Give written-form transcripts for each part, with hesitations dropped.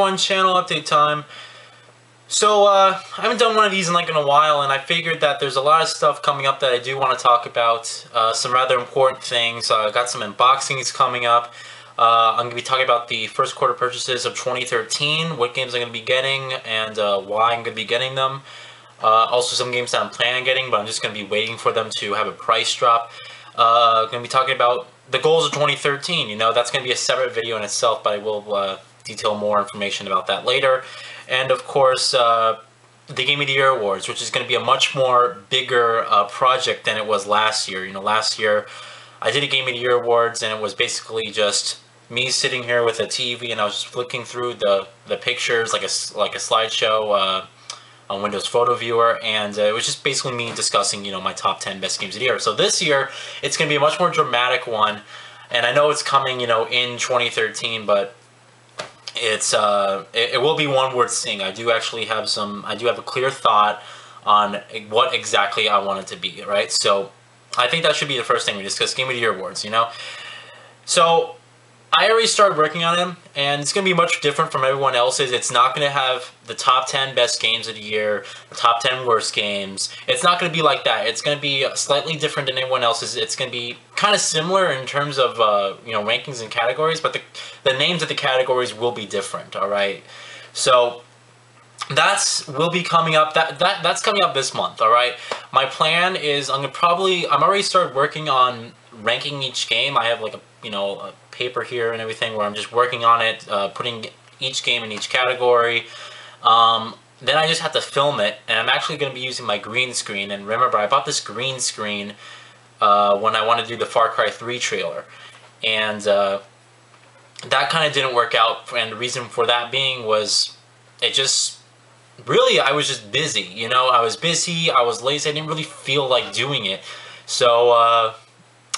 everyone, channel update time. So, I haven't done one of these in a while, and I figured that there's a lot of stuff coming up that I do want to talk about. Some rather important things. I got some unboxings coming up. I'm going to be talking about the first quarter purchases of 2013, what games I'm going to be getting, and why I'm going to be getting them. Also some games that I'm planning on getting, but I'm just going to be waiting for them to have a price drop. I'm going to be talking about the goals of 2013. You know, that's going to be a separate video in itself, but I will detail more information about that later. And of course, the Game of the Year Awards, which is going to be a much more bigger project than it was last year. You know, last year I did a Game of the Year Awards, and it was basically just me sitting here with a TV, and I was just flicking through the pictures like a slideshow on Windows Photo Viewer, and it was just basically me discussing, you know, my top 10 best games of the year. So this year, it's going to be a much more dramatic one, and I know it's coming, you know, in 2013, but it's it will be one worth seeing. I do actually have I do have a clear thought on what exactly I want it to be, right? So I think that should be the first thing we discuss, Game of the Year Awards, you know? So I already started working on them, and it's going to be much different from everyone else's. It's not going to have the top 10 best games of the year, the top 10 worst games. It's not going to be like that. It's going to be slightly different than everyone else's. It's going to be kind of similar in terms of, you know, rankings and categories, but the names of the categories will be different, all right? So will be coming up. That's coming up this month, all right? My plan is I'm already started working on ranking each game. I have like a paper here and everything where I'm just working on it, putting each game in each category. Then I just have to film it, and I'm actually going to be using my green screen. And remember, I bought this green screen when I wanted to do the Far Cry 3 trailer, and that kind of didn't work out. And the reason for that being was I was just busy, you know? I was busy, I was lazy, I didn't really feel like doing it. So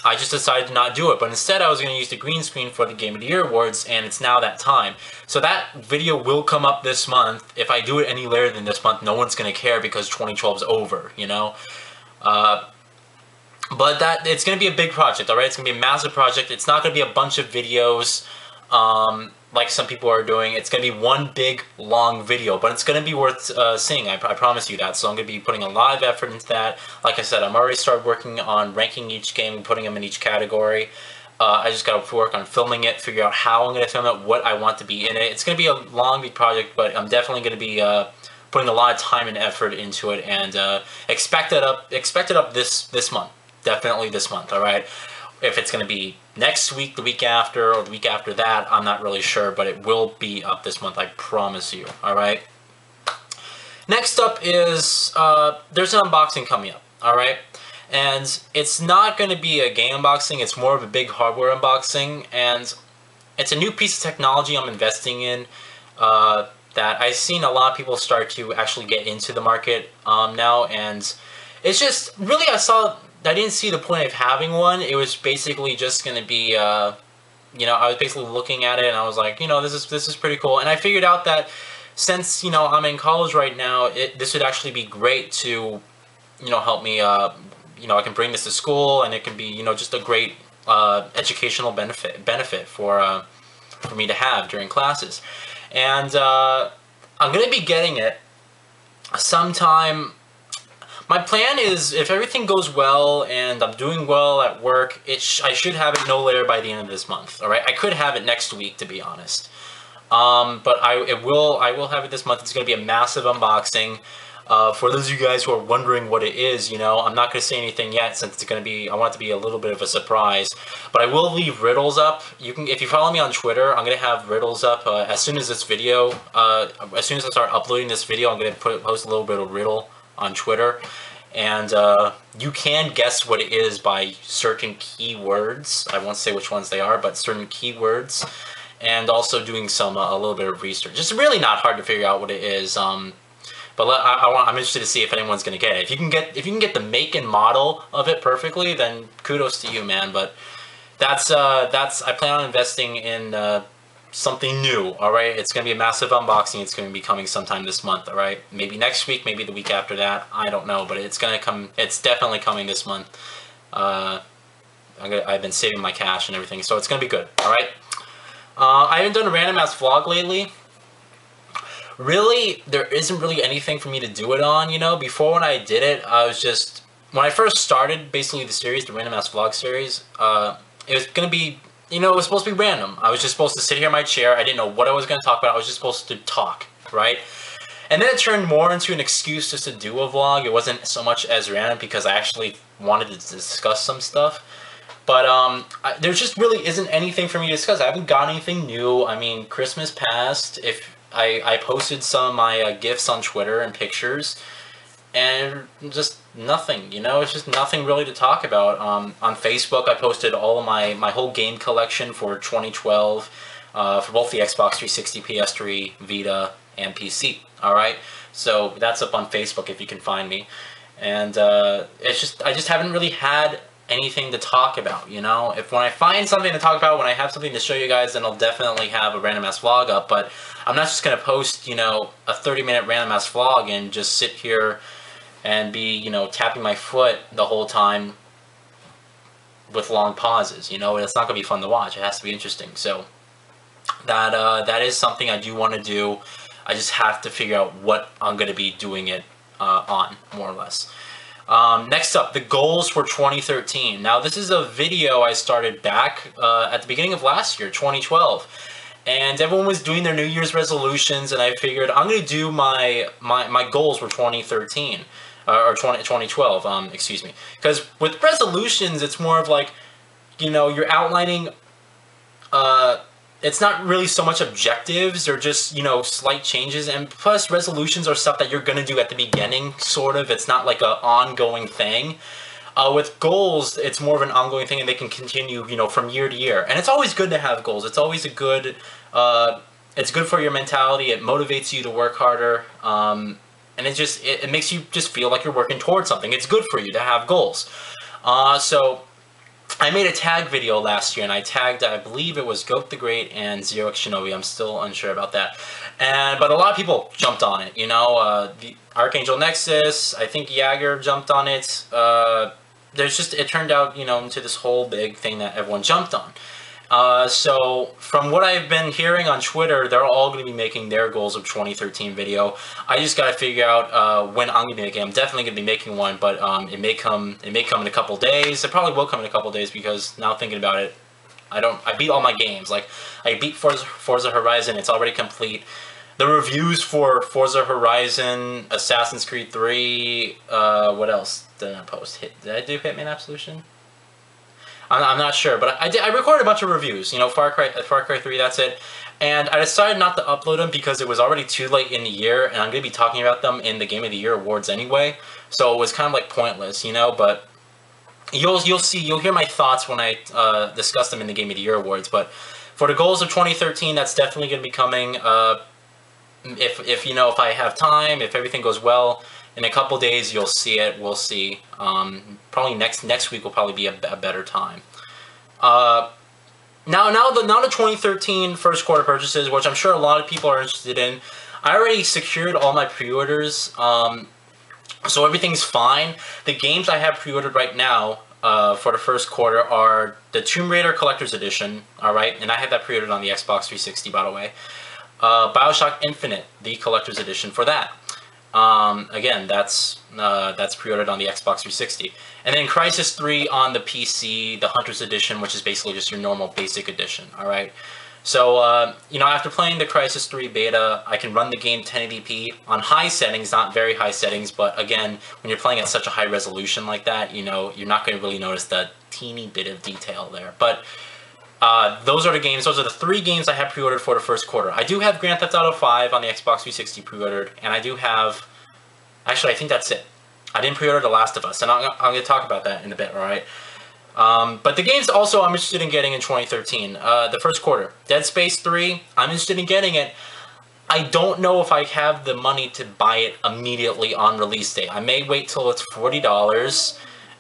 I just decided to not do it, but instead I was going to use the green screen for the Game of the Year Awards, and it's now that time. So that video will come up this month. If I do it any later than this month, no one's going to care because 2012 is over, you know? But it's going to be a big project, alright? It's going to be a massive project. It's not going to be a bunch of videos like some people are doing. It's going to be one big, long video, but it's going to be worth seeing. I promise you that. So I'm going to be putting a lot of effort into that. Like I said, I'm already started working on ranking each game and putting them in each category. I just got to work on filming it, figure out how I'm going to film it, what I want to be in it. It's going to be a long, big project, but I'm definitely going to be putting a lot of time and effort into it, and expect it up this month. Definitely this month, all right? If it's going to be next week, the week after, or the week after that, I'm not really sure, but it will be up this month, I promise you, alright? Next up is, there's an unboxing coming up, alright? And it's not going to be a game unboxing, it's more of a big hardware unboxing, and it's a new piece of technology I'm investing in, that I've seen a lot of people start to actually get into the market now, and it's just, really, I didn't see the point of having one. It was basically just going to be, you know, I was basically looking at it, and I was like, you know, this is pretty cool. And I figured out that since, you know, I'm in college right now, this would actually be great to, you know, help me, you know, I can bring this to school, and it can be, you know, just a great educational benefit for me to have during classes. And I'm going to be getting it sometime. My plan is, if everything goes well and I'm doing well at work, I should have it no later by the end of this month. All right, I could have it next week, to be honest. But I will have it this month. It's going to be a massive unboxing. For those of you guys who are wondering what it is, you know, I'm not going to say anything yet, since it's going to be, I want it to be a little bit of a surprise. But I will leave riddles up. If you follow me on Twitter, I'm going to have riddles up as soon as this video, as soon as I start uploading this video, I'm going to post a little bit of riddle on Twitter, and you can guess what it is by certain keywords. I won't say which ones they are, but certain keywords, and also doing some a little bit of research. It's really not hard to figure out what it is. But I'm interested to see if anyone's going to get it. If you can get the make and model of it perfectly, then kudos to you, man. But I plan on investing in something new, alright? It's going to be a massive unboxing. It's going to be coming sometime this month, alright? Maybe next week, maybe the week after that. I don't know, but it's going to come. It's definitely coming this month. I've been saving my cash and everything, so it's going to be good, alright? I haven't done a random ass vlog lately. Really, there isn't really anything for me to do it on, you know? Before when I did it, I was just... When I first started, basically, the series, the Random Ass Vlog series, it was gonna be... You know, it was supposed to be random. I was just supposed to sit here in my chair. I didn't know what I was gonna talk about. I was just supposed to talk, right? And then it turned more into an excuse just to do a vlog. It wasn't so much as random because I actually wanted to discuss some stuff. But there just really isn't anything for me to discuss. I haven't got anything new. I mean, Christmas passed. If I posted some of my gifts on Twitter and pictures, and just nothing, you know? It's just nothing really to talk about. On Facebook, I posted all of my whole game collection for 2012 for both the Xbox 360, PS3, Vita, and PC. Alright? So that's up on Facebook if you can find me. And it's just, I just haven't really had anything to talk about, you know? If when I find something to talk about, when I have something to show you guys, then I'll definitely have a random ass vlog up, but I'm not just gonna post, you know, a 30-minute random ass vlog and just sit here and be, you know, tapping my foot the whole time with long pauses, you know? It's not gonna be fun to watch. It has to be interesting. So that is something I do want to do. I just have to figure out what I'm gonna be doing it on, more or less. Next up, the goals for 2013. Now, this is a video I started back at the beginning of last year, 2012. And everyone was doing their New Year's resolutions, and I figured I'm going to do my goals for 2013. Or 2012, excuse me. Because with resolutions, it's more of like, you know, you're outlining... it's not really so much objectives, they're just, you know, slight changes, and plus resolutions are stuff that you're gonna do at the beginning, sort of. It's not like an ongoing thing. With goals, it's more of an ongoing thing, and they can continue, you know, from year to year. And it's always good to have goals. It's always a good, it's good for your mentality. It motivates you to work harder, and it makes you just feel like you're working towards something. It's good for you to have goals. So I made a tag video last year, and I tagged, I believe it was Goat the Great and Zero X Shinobi. I'm still unsure about that. But a lot of people jumped on it, you know. The Archangel Nexus, I think Jagger jumped on it. It turned out, you know, into this whole big thing that everyone jumped on. So from what I've been hearing on Twitter, they're all going to be making their goals of 2013 video. I just got to figure out when I'm going to be making. I'm definitely going to be making one, but it may come in a couple days. It probably will come in a couple days because now thinking about it, I beat all my games. Like, I beat Forza Horizon. It's already complete. The reviews for Forza Horizon, Assassin's Creed 3, what else did I post? Did I do Hitman Absolution? I'm not sure, but I recorded a bunch of reviews, you know, Far Cry 3, that's it. And I decided not to upload them because it was already too late in the year, and I'm going to be talking about them in the Game of the Year awards anyway. So it was kind of like pointless, you know, but you'll hear my thoughts when I discuss them in the Game of the Year awards. But for the goals of 2013, that's definitely going to be coming. If you know, if I have time, if everything goes well, in a couple days you'll see it. We'll see. Probably next week will probably be a better time. Now the 2013 first quarter purchases, which I'm sure a lot of people are interested in. I already secured all my pre-orders, so everything's fine. The games I have pre-ordered right now for the first quarter are the Tomb Raider Collector's Edition. All right, and I have that pre-ordered on the Xbox 360, by the way. BioShock Infinite, the Collector's Edition for that. Again, that's pre-ordered on the Xbox 360. And then Crysis 3 on the PC, the Hunter's Edition, which is basically just your normal basic edition, alright? So, you know, after playing the Crysis 3 beta, I can run the game 1080p on high settings, not very high settings, but again, when you're playing at such a high resolution like that, you know, you're not going to really notice that teeny bit of detail there. But those are the 3 games I have pre-ordered for the first quarter. I do have Grand Theft Auto 5 on the Xbox 360 pre-ordered, and I do have... Actually, I think that's it. I didn't pre-order The Last of Us, and I'm going to talk about that in a bit, alright? But the games also I'm interested in getting in 2013. The first quarter. Dead Space 3, I'm interested in getting it. I don't know if I have the money to buy it immediately on release day. I may wait till it's $40,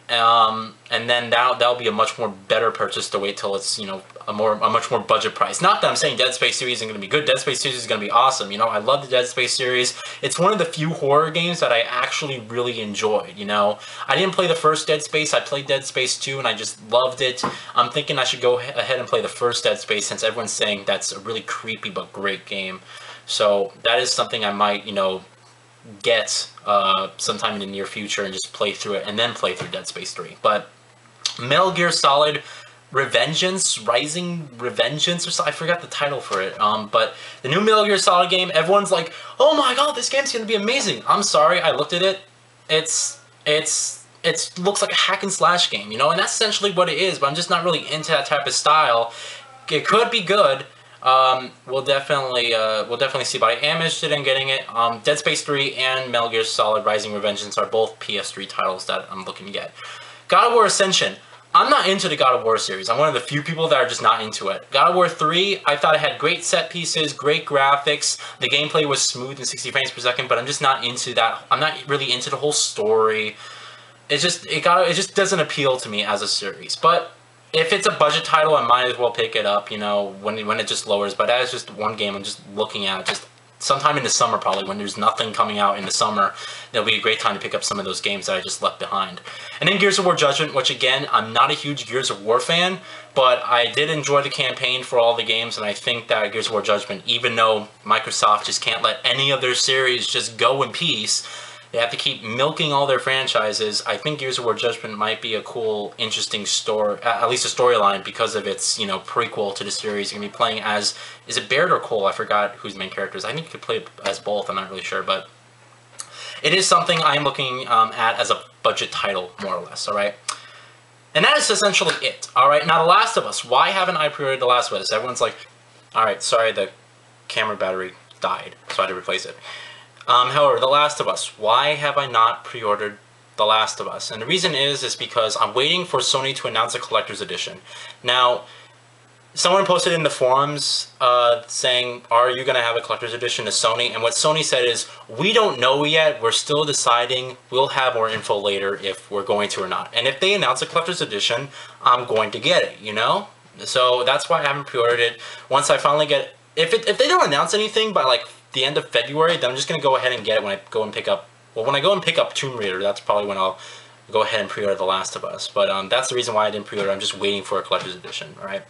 and then that'll be a much more better purchase to wait till it's, you know, a much more budget price. Not that I'm saying Dead Space series isn't going to be good. Dead Space series is going to be awesome. You know, I love the Dead Space series. It's one of the few horror games that I actually really enjoyed, you know. I didn't play the first Dead Space. I played Dead Space 2 and I just loved it. I'm thinking I should go ahead and play the first Dead Space since everyone's saying that's a really creepy but great game. So that is something I might, you know, get sometime in the near future and just play through it and then play through Dead Space 3. But Metal Gear Solid Rising Revengeance, or so, I forgot the title for it. But the new Metal Gear Solid game, everyone's like, "Oh my god, this game's gonna be amazing." I'm sorry, I looked at it. It looks like a hack and slash game, you know, and that's essentially what it is. But I'm just not really into that type of style. It could be good. We'll definitely see. But I am interested in getting it. Dead Space 3 and Metal Gear Solid Rising Revengeance are both PS3 titles that I'm looking to get. God of War Ascension. I'm not into the God of War series. I'm one of the few people that are just not into it. God of War 3, I thought it had great set pieces, great graphics. The gameplay was smooth and 60 frames per second, but I'm just not into that. I'm not really into the whole story. It just doesn't appeal to me as a series. But if it's a budget title, I might as well pick it up, you know, when it just lowers. But that is just one game I'm just looking at, just sometime in the summer probably, when there's nothing coming out in the summer. That'll be a great time to pick up some of those games that I just left behind. And then Gears of War Judgment, which again, I'm not a huge Gears of War fan, but I did enjoy the campaign for all the games, and I think that Gears of War Judgment, even though Microsoft just can't let any of their series just go in peace, they have to keep milking all their franchises. I think Gears of War Judgment might be a cool, interesting story, at least a storyline, because of its, you know, prequel to the series. You're going to be playing as, is it Baird or Cole? I forgot who's the main character is. I think you could play as both, I'm not really sure, but it is something I'm looking at as a budget title, more or less, alright? And that is essentially it, alright? Now, The Last of Us. Why haven't I pre-ordered The Last of Us? Everyone's like, alright, sorry, the camera battery died, so I had to replace it. However, The Last of Us. Why have I not pre-ordered The Last of Us? And the reason is because I'm waiting for Sony to announce a collector's edition. Now, someone posted in the forums saying, are you going to have a collector's edition to Sony? And what Sony said is, we don't know yet. We're still deciding. We'll have more info later if we're going to or not. And if they announce a collector's edition, I'm going to get it, you know? So that's why I haven't pre-ordered it. Once I finally get it, if they don't announce anything by like the end of February, then I'm just going to go ahead and get it when I go and pick up, well, when I go and pick up Tomb Raider, that's probably when I'll go ahead and pre-order The Last of Us. But that's the reason why I didn't pre-order. I'm just waiting for a collector's edition, alright?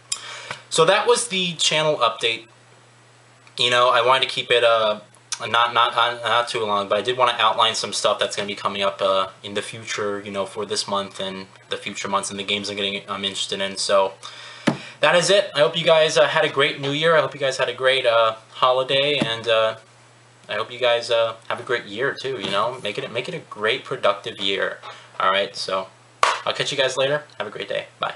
So that was the channel update. You know, I wanted to keep it not too long, but I did want to outline some stuff that's going to be coming up in the future, you know, for this month and the future months and the games I'm interested in. So that is it. I hope you guys had a great New Year. I hope you guys had a great holiday, and I hope you guys have a great year too. You know, make it a great productive year. All right, so I'll catch you guys later. Have a great day. Bye.